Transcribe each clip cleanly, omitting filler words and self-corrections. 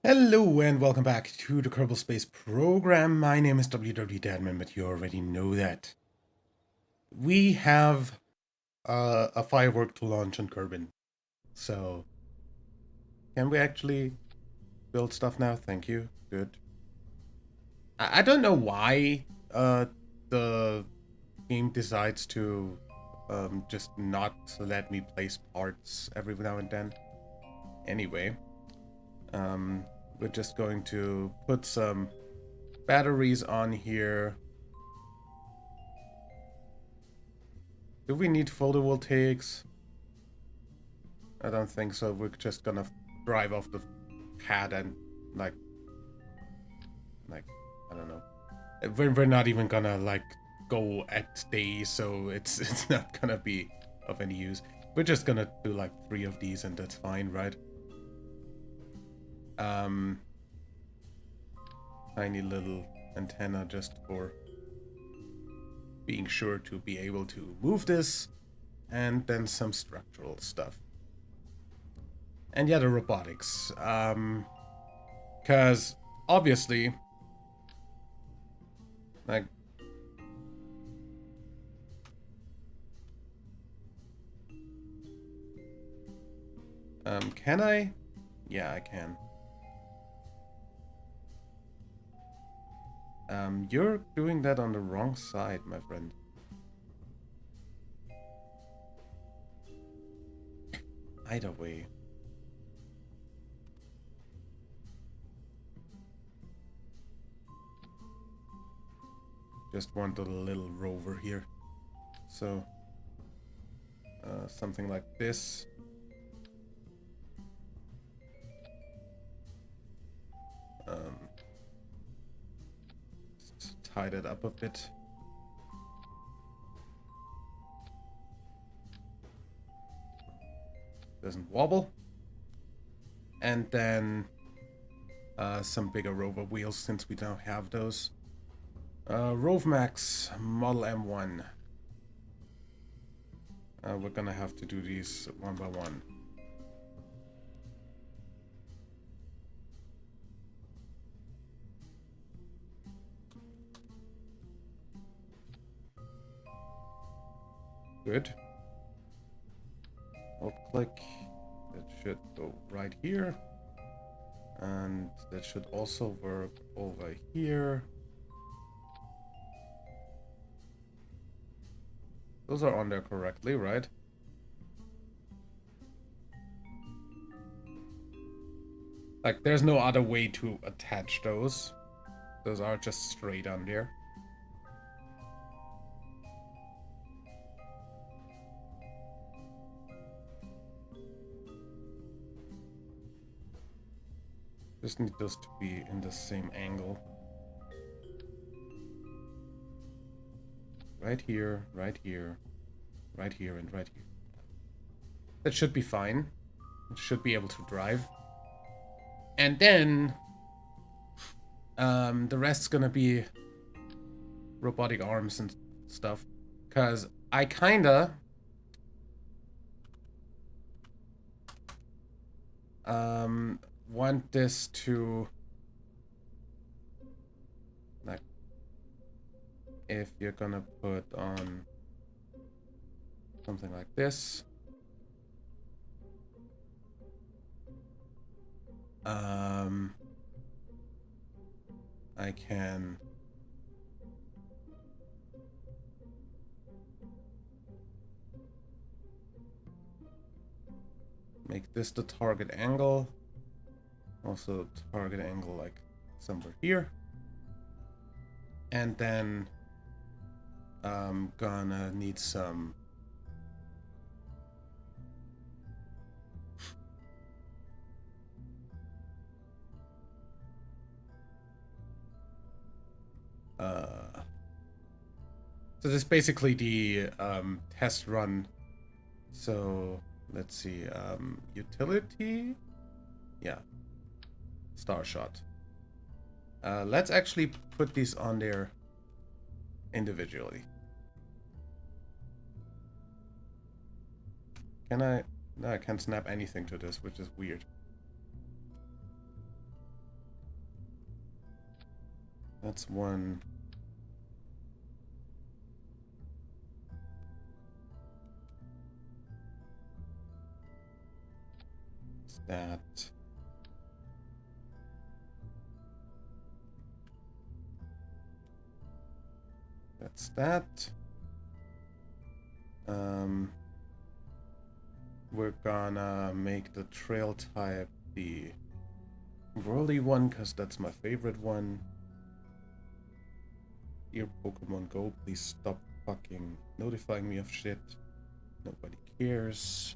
Hello and welcome back to the Kerbal Space program. My name is WW Dadman, but you already know that. We have a firework to launch on Kerbin. So, can we actually build stuff now? Thank you. Good. I don't know why the game decides to just not let me place parts every now and then. Anyway, um, we're just going to put some batteries on here. Do we need photovoltaics? I don't think so. We're just gonna drive off the pad and like I don't know. We're not even gonna like go at day, so it's not gonna be of any use. We're just gonna do like 3 of these and that's fine, right? Um, Tiny little antenna just for being sure to be able to move this, and then some structural stuff. And yeah, the robotics. Because obviously, like, can I? Yeah, I can. You're doing that on the wrong side, my friend. Either way. Just want a little rover here. So, something like this. Just tie that up a bit. Doesn't wobble. And then some bigger rover wheels since we don't have those. Rovemax Model M1. We're gonna have to do these one by one. Good. Alt click. That should go right here. And that should also work over here. Those are on there correctly, right? Like, there's no other way to attach those. Those are just straight on there. Just need those to be in the same angle. Right here, right here, right here, and right here. That should be fine. It should be able to drive. And then the rest's gonna be robotic arms and stuff. Cause I kinda want this to, like, if you're gonna put on something like this, I can make this the target angle. Also target angle like somewhere here. And then I'm gonna need some so this is basically the test run. So let's see, utility, yeah, star shot. Let's actually put these on there individually. Can I? No, I can't snap anything to this, which is weird. That's one. That. That's that. We're gonna make the trail type the whirly one, because that's my favorite one. Dear Pokemon Go, please stop fucking notifying me of shit. Nobody cares.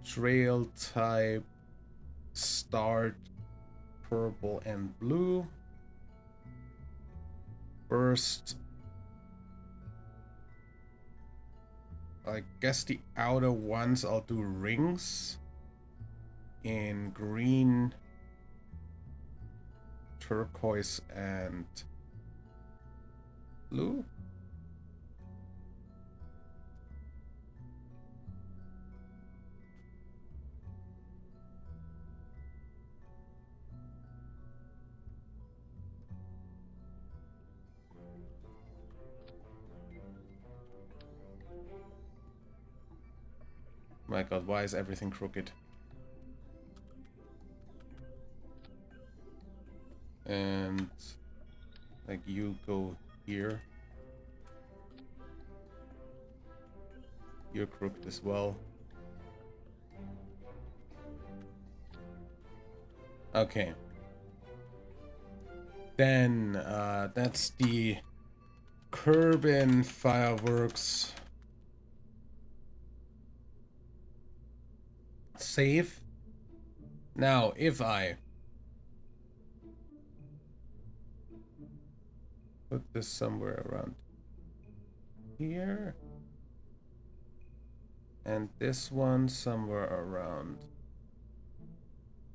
Trail type start purple and blue. Burst. I guess the outer ones I'll do rings in green, turquoise, and blue. My god, why is everything crooked? And like you go here. You're crooked as well. Okay. Then that's the Kerbal fireworks save. Now, if I put this somewhere around here, and this one somewhere around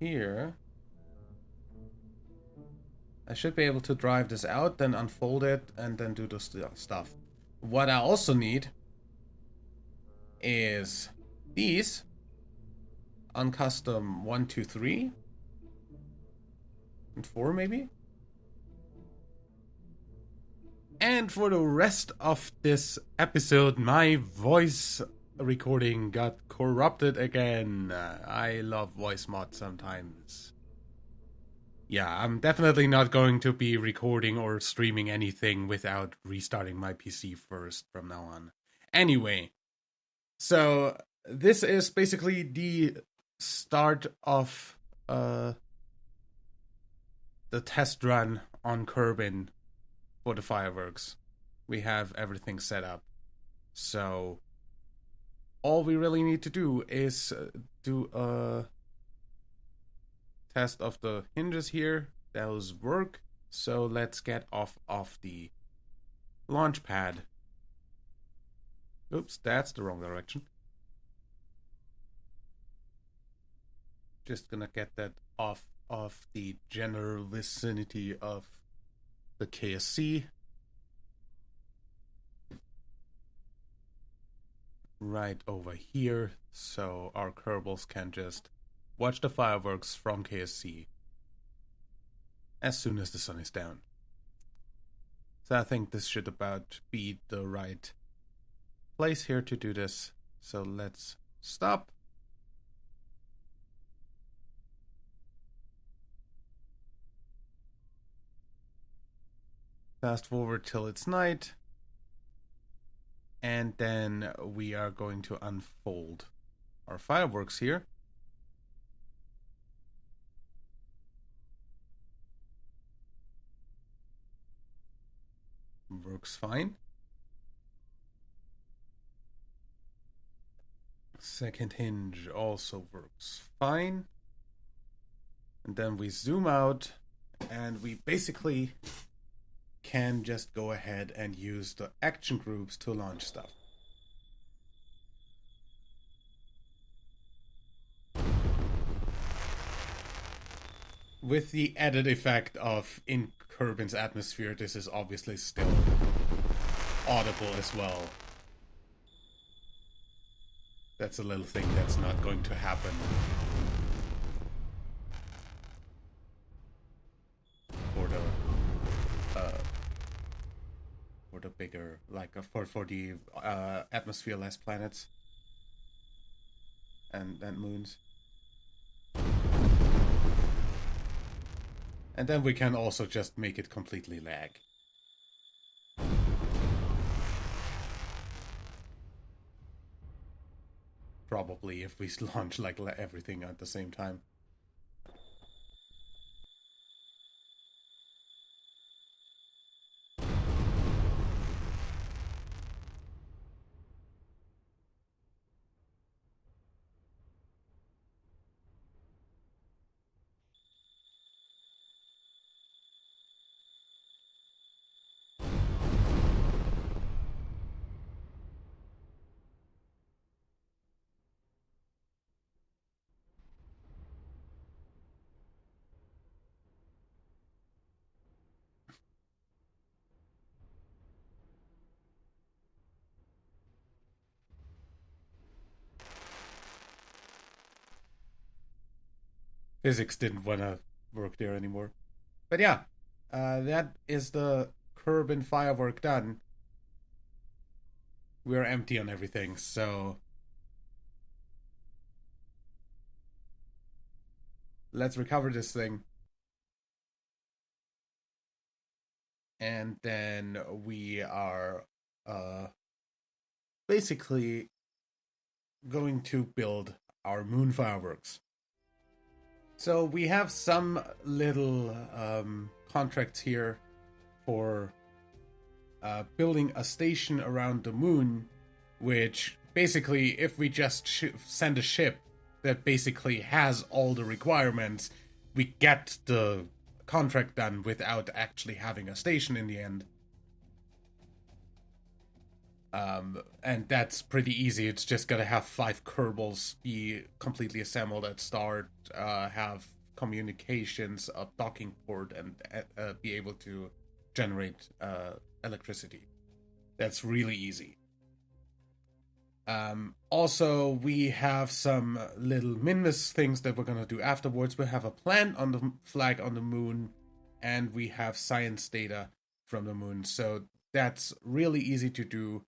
here, I should be able to drive this out, then unfold it, and then do the stuff. What I also need is these on custom 1, 2, 3, and 4 maybe. And for the rest of this episode, my voice recording got corrupted again. I love voice mod sometimes. Yeah, I'm definitely not going to be recording or streaming anything without restarting my PC first from now on. Anyway, so this is basically the start of the test run on Kerbal for the fireworks. We have everything set up. So all we really need to do is do a test of the hinges here. Those work. So let's get off of the launch pad. Oops, that's the wrong direction. Just gonna get that off of the general vicinity of the KSC. Right over here, so our Kerbals can just watch the fireworks from KSC as soon as the sun is down. So I think this should about be the right place here to do this. So let's stop. Fast forward till it's night. And then we are going to unfold our fireworks here. Works fine. Second hinge also works fine. And then we zoom out and we basically can just go ahead and use the action groups to launch stuff. With the added effect of in Kerbal's atmosphere, this is obviously still audible as well. That's a little thing that's not going to happen for the bigger, like for the atmosphere-less planets and moons. And then we can also just make it completely lag. Probably if we launch like everything at the same time. Physics didn't want to work there anymore. But yeah, that is the Kerbin firework done. We're empty on everything, so let's recover this thing. And then we are basically going to build our moon fireworks. So we have some little contracts here for building a station around the moon, which basically, if we just send a ship that basically has all the requirements, we get the contract done without actually having a station in the end. And that's pretty easy. It's just gotta have 5 Kerbals be completely assembled at start, have communications, a docking port, and be able to generate electricity. That's really easy. Also, we have some little Minmus things that we're gonna do afterwards. We have a plant on the flag on the moon, and we have science data from the moon. So that's really easy to do.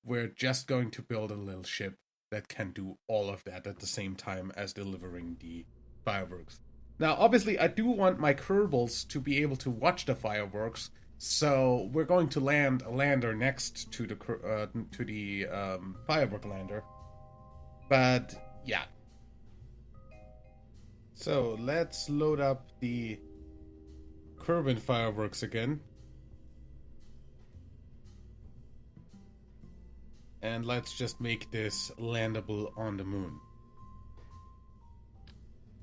We're just going to build a little ship that can do all of that at the same time as delivering the fireworks. Now, obviously, I do want my Kerbals to be able to watch the fireworks, so we're going to land a lander next to the firework lander. But yeah, so let's load up the Kerbin fireworks again. And let's just make this landable on the moon.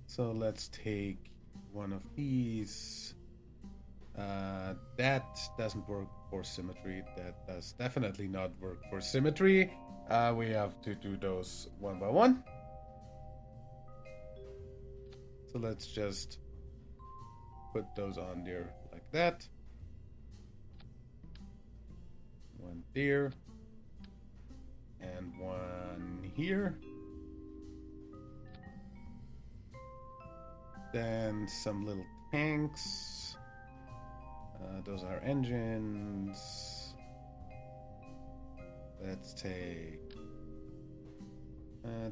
So let's take one of these. That doesn't work for symmetry. That does definitely not work for symmetry. We have to do those one by one. So let's just put those on there like that. One there. And one here. Then some little tanks. Those are engines. Let's take...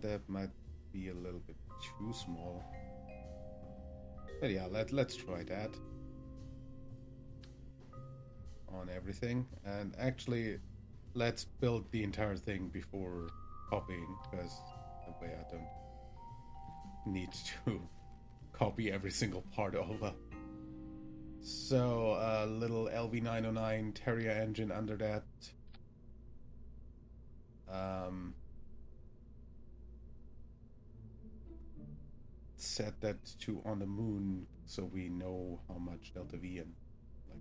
that might be a little bit too small. But yeah, let's try that. On everything. And actually, let's build the entire thing before copying, because that way I don't need to copy every single part over. So a little LV909 Terrier engine under that. Set that to on the moon so we know how much delta V and like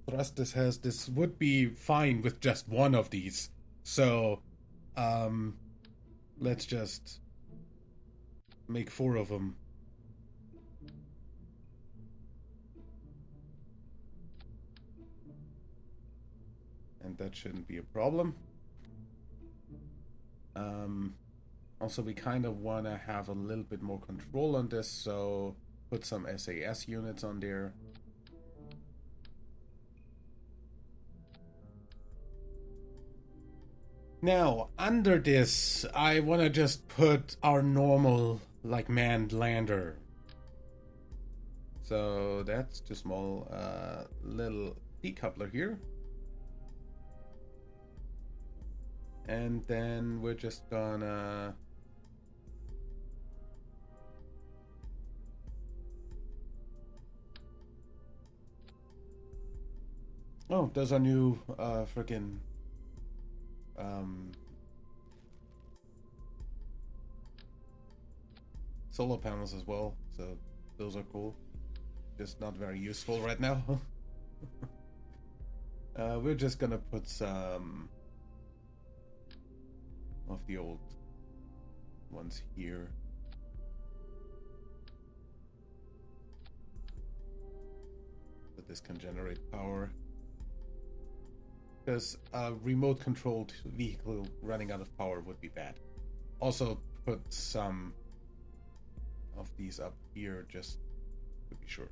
thrust this has. This would be fine with just one of these. So let's just make 4 of them. And that shouldn't be a problem. Also, we kind of want to have a little bit more control on this, so put some SAS units on there. Now, under this, I want to just put our normal, like, manned lander. So that's too small. Little decoupler here. And then we're just gonna... Oh, those are new freaking solar panels as well, so those are cool. Just not very useful right now. We're just gonna put some of the old ones here. So this can generate power. Because a remote controlled vehicle running out of power would be bad. Also put some of these up here just to be sure.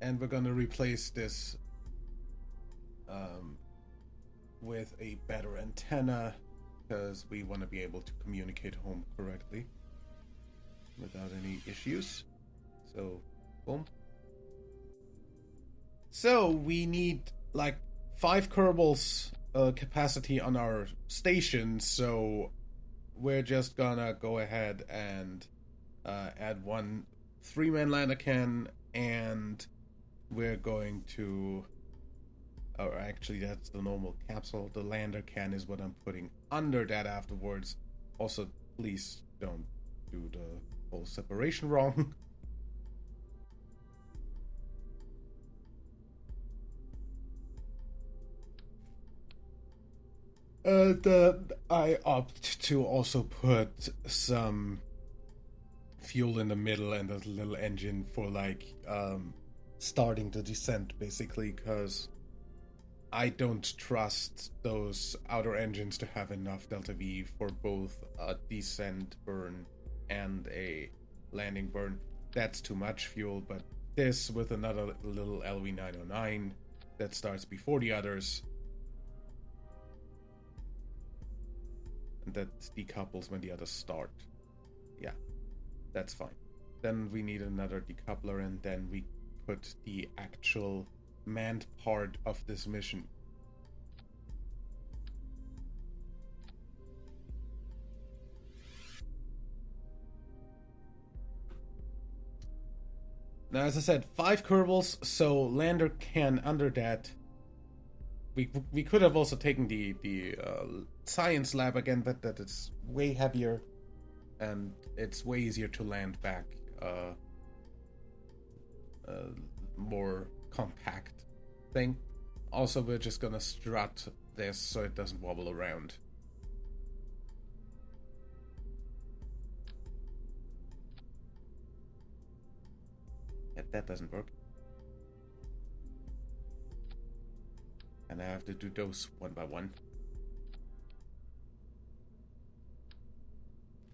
And we're gonna replace this with a better antenna because we want to be able to communicate home correctly without any issues. So, boom. So we need like 5 Kerbals capacity on our station, so we're just gonna go ahead and add one 3-man lander can, and we're going to, or actually that's the normal capsule. The lander can is what I'm putting under that afterwards. Also, please don't do the whole separation wrong. I opt to also put some fuel in the middle and a little engine for like starting the descent, basically, because I don't trust those outer engines to have enough delta V for both a descent burn and a landing burn. That's too much fuel, but this with another little LV909 that starts before the others, and that decouples when the others start. Yeah, that's fine. Then we need another decoupler, and then we put the actual manned part of this mission. Now, as I said, 5 Kerbals, so lander can under that. We could have also taken the science lab again, but that is way heavier, and it's way easier to land back. More compact thing. Also, we're just gonna strut this so it doesn't wobble around. Yeah, that doesn't work. And I have to do those one by one.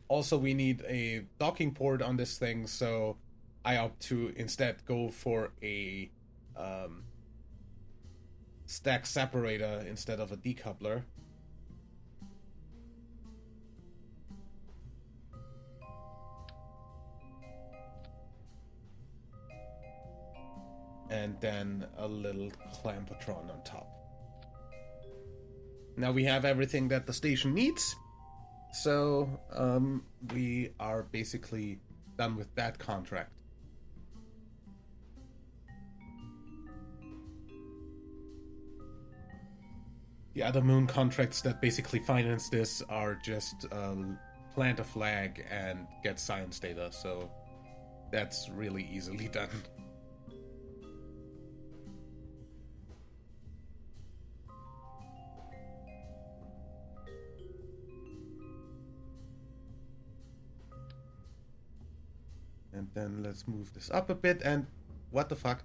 Also, we need a docking port on this thing, so I opt to instead go for a stack separator instead of a decoupler. And then a little clampatron on top. Now we have everything that the station needs, so we are basically done with that contract. The other moon contracts that basically finance this are just plant a flag and get science data, so that's really easily done. And then let's move this up a bit, and what the fuck?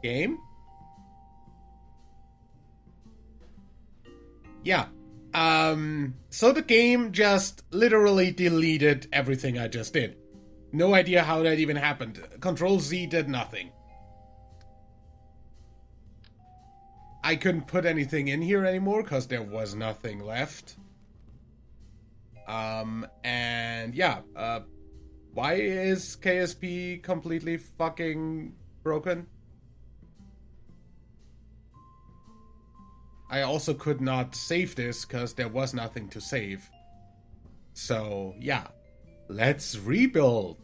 Game? Yeah. So the game just literally deleted everything I just did. No idea how that even happened. Control Z did nothing. I couldn't put anything in here anymore because there was nothing left. And yeah, why is KSP completely fucking broken? I also could not save this because there was nothing to save. So yeah, let's rebuild.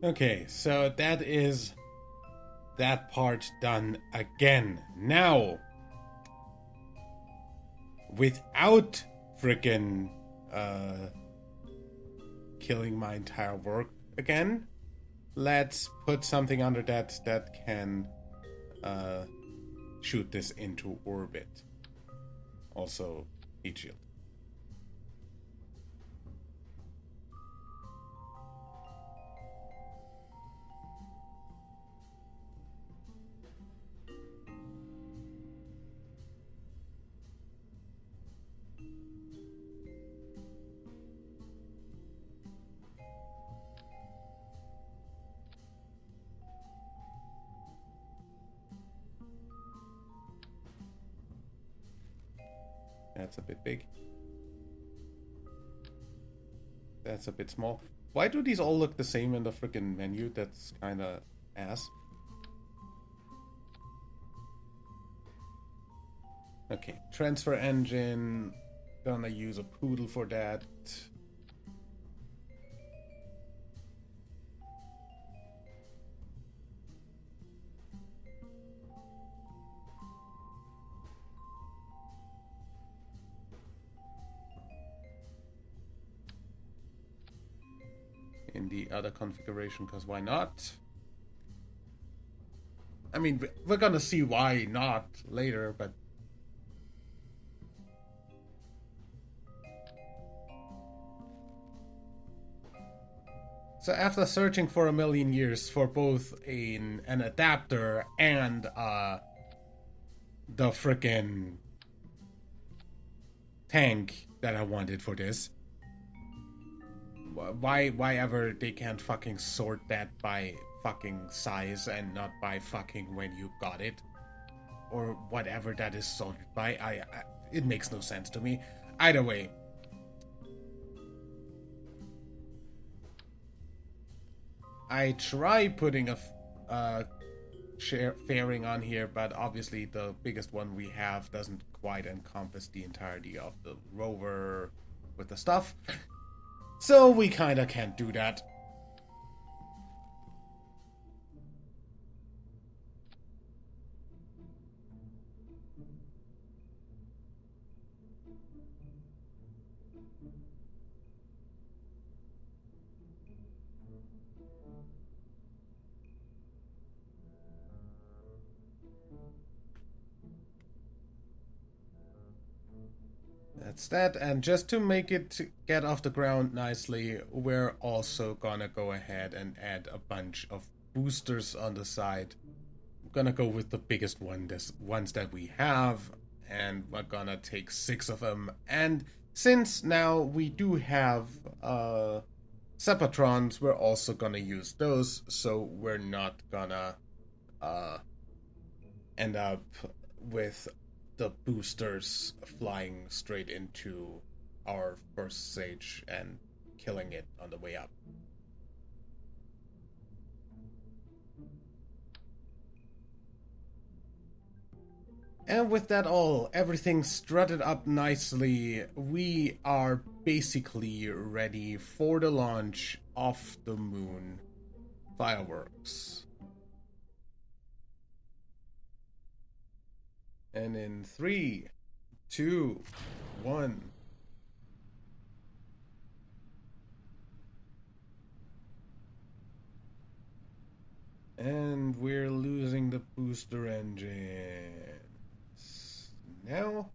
Okay, so that is that part done again. Now, without frickin' killing my entire work again, let's put something under that that can shoot this into orbit. Also, heat shield. That's a bit big. That's a bit small. Why do these all look the same in the freaking menu? That's kind of ass. Okay, transfer engine. Gonna use a poodle for that. In the other configuration, because why not? I mean, we're gonna see why not later, but so after searching for a million years for both an adapter and the frickin' tank that I wanted for this, why ever they can't fucking sort that by fucking size and not by fucking when you got it, or whatever that is sorted by. I it makes no sense to me. Either way, I try putting a fairing on here, but obviously the biggest one we have doesn't quite encompass the entirety of the rover with the stuff. So we kinda can't do that. that's that. And just to make it get off the ground nicely, we're also gonna go ahead and add a bunch of boosters on the side. I'm gonna go with the biggest ones that we have, and we're gonna take 6 of them. And since now we do have Sepatrons, we're also gonna use those, so we're not gonna uh, end up with the boosters flying straight into our first sage and killing it on the way up. And with that all, everything strutted up nicely, we are basically ready for the launch of the moon fireworks. And in 3, 2, 1. And we're losing the booster engines. Now.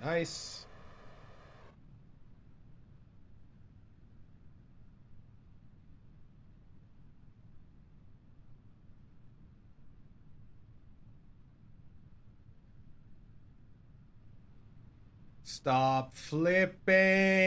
Nice. Stop flipping.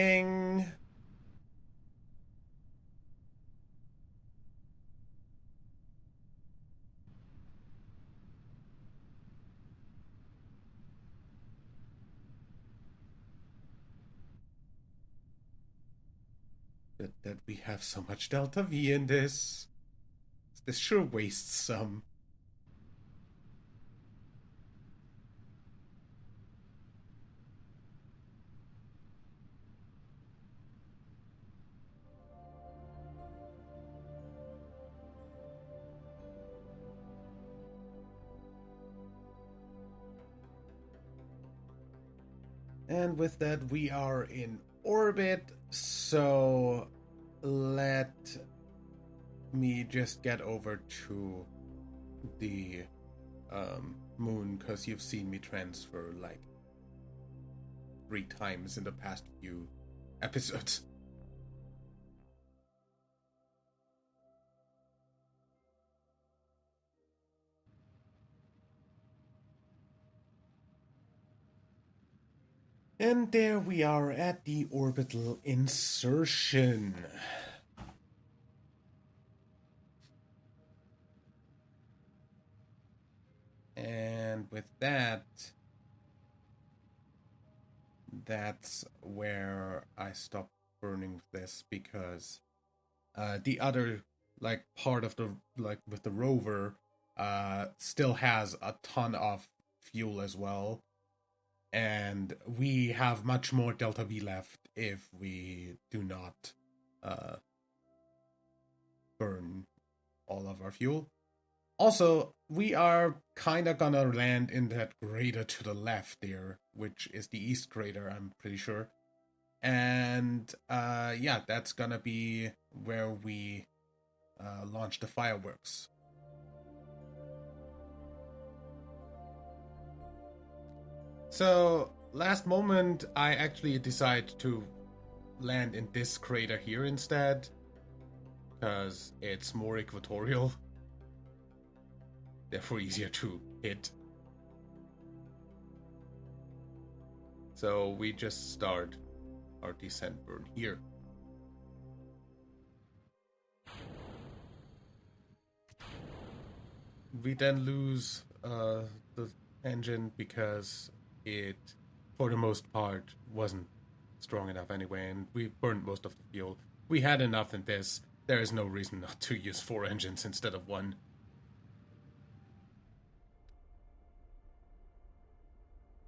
That we have so much Delta V in this. This sure wastes some. And with that, we are in orbit. So let me just get over to the moon, because you've seen me transfer like 3 times in the past few episodes. And there we are at the orbital insertion. And with that, that's where I stopped burning this, because the other like part of the like with the rover still has a ton of fuel as well, and we have much more Delta V left if we do not burn all of our fuel. Also, we are kind of gonna land in that crater to the left there, which is the east crater, I'm pretty sure. And yeah, that's gonna be where we launch the fireworks. So, last moment, I actually decided to land in this crater here instead, because it's more equatorial, therefore easier to hit. So we just start our descent burn here. We then lose the engine because it, for the most part, wasn't strong enough anyway, and we burned most of the fuel. We had enough in this. There is no reason not to use 4 engines instead of 1.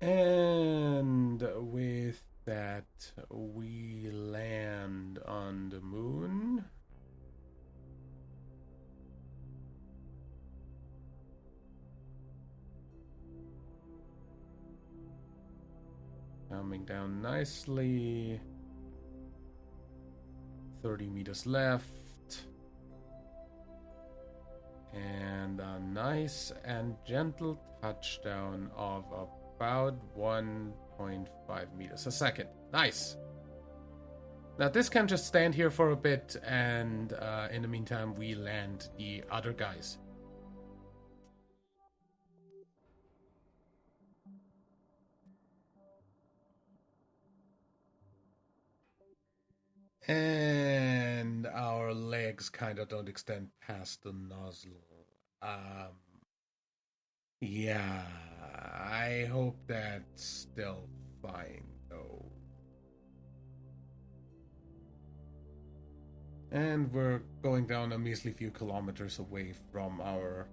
And with that, we land on the moon. Coming down nicely. 30 meters left. And a nice and gentle touchdown of about 1.5 meters a second. Nice. Now this can just stand here for a bit, and in the meantime we land the other guys. And our legs kind of don't extend past the nozzle. Yeah, I hope that's still fine, though. And we're going down a measly few kilometers away from our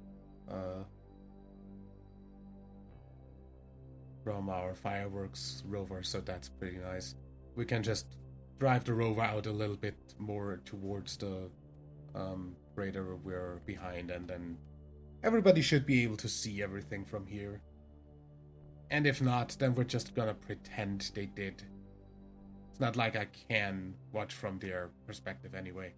fireworks rover, so that's pretty nice. We can just drive the rover out a little bit more towards the crater we're behind, and then everybody should be able to see everything from here. And if not, then we're just gonna pretend they did. It's not like I can watch from their perspective anyway.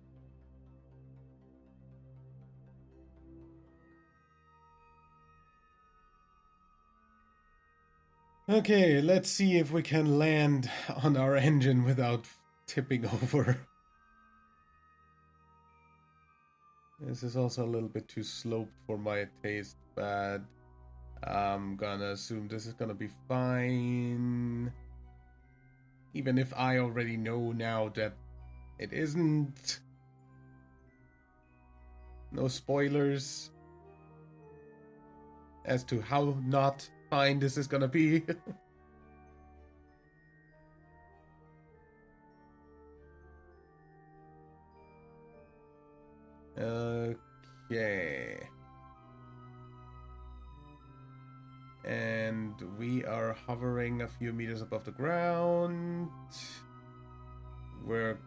Okay, let's see if we can land on our engine without tipping over. This is also a little bit too sloped for my taste, but I'm gonna assume this is gonna be fine. Even if I already know now that it isn't. No spoilers as to how not fine this is gonna be. Okay. And we are hovering a few meters above the ground. We're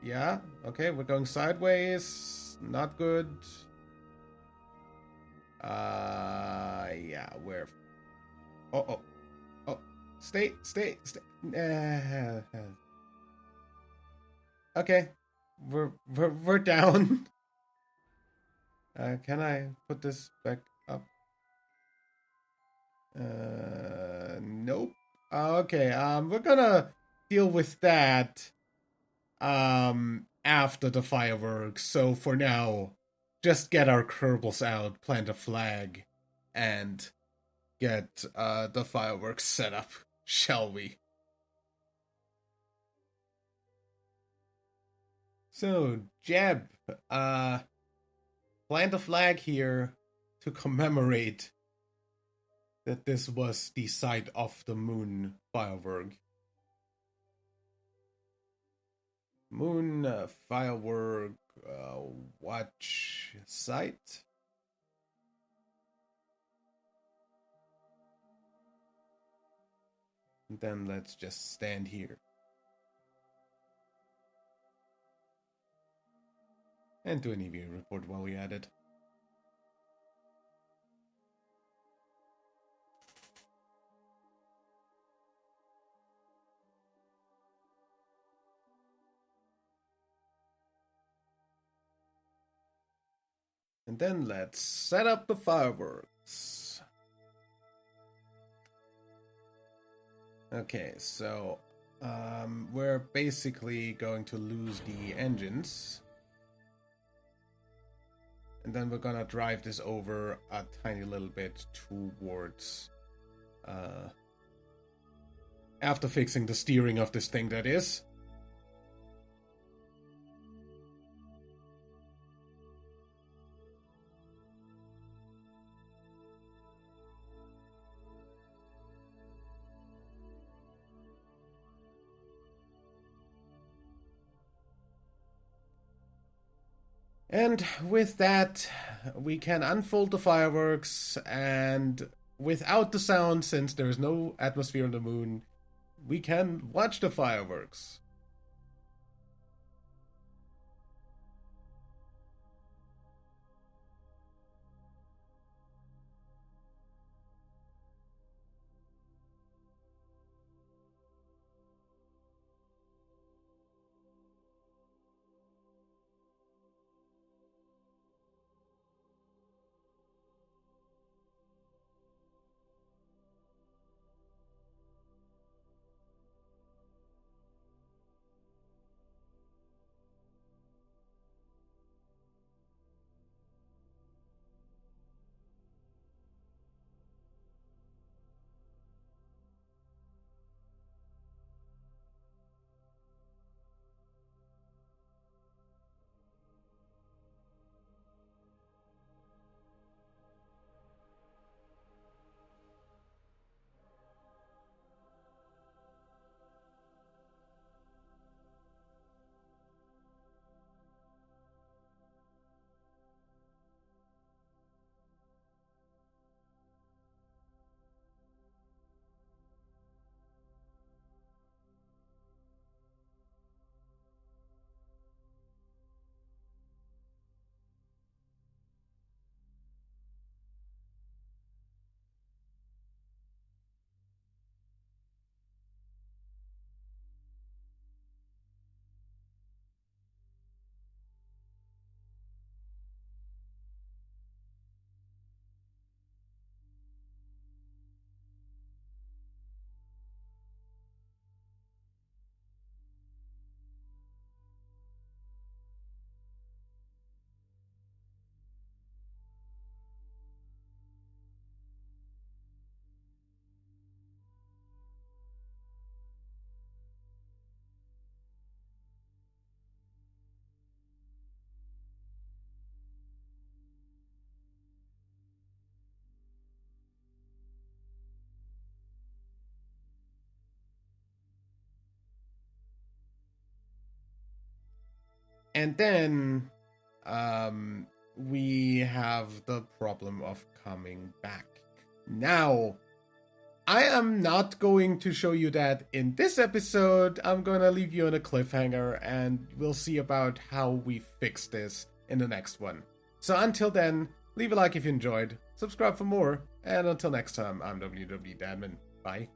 yeah, okay, we're going sideways. Not good. Yeah, we're oh, stay. Okay, we're down. Can I put this back up? Nope. Okay, we're gonna deal with that after the fireworks. So for now, just get our Kerbals out, plant a flag, and get the fireworks set up, shall we? So, Jeb, plant a flag here to commemorate that this was the site of the moon firework. Moon firework watch site. And then let's just stand here. And do an EV report while we at it. And then let's set up the fireworks. Okay, so we're basically going to lose the engines. And then we're gonna drive this over a tiny little bit towards after fixing the steering of this thing, that is. And with that, we can unfold the fireworks, and without the sound, since there is no atmosphere on the moon, we can watch the fireworks. And then we have the problem of coming back. Now, I am not going to show you that in this episode. I'm going to leave you on a cliffhanger, and we'll see about how we fix this in the next one. So until then, leave a like if you enjoyed, subscribe for more, and until next time, I'm WWDadmin. Bye.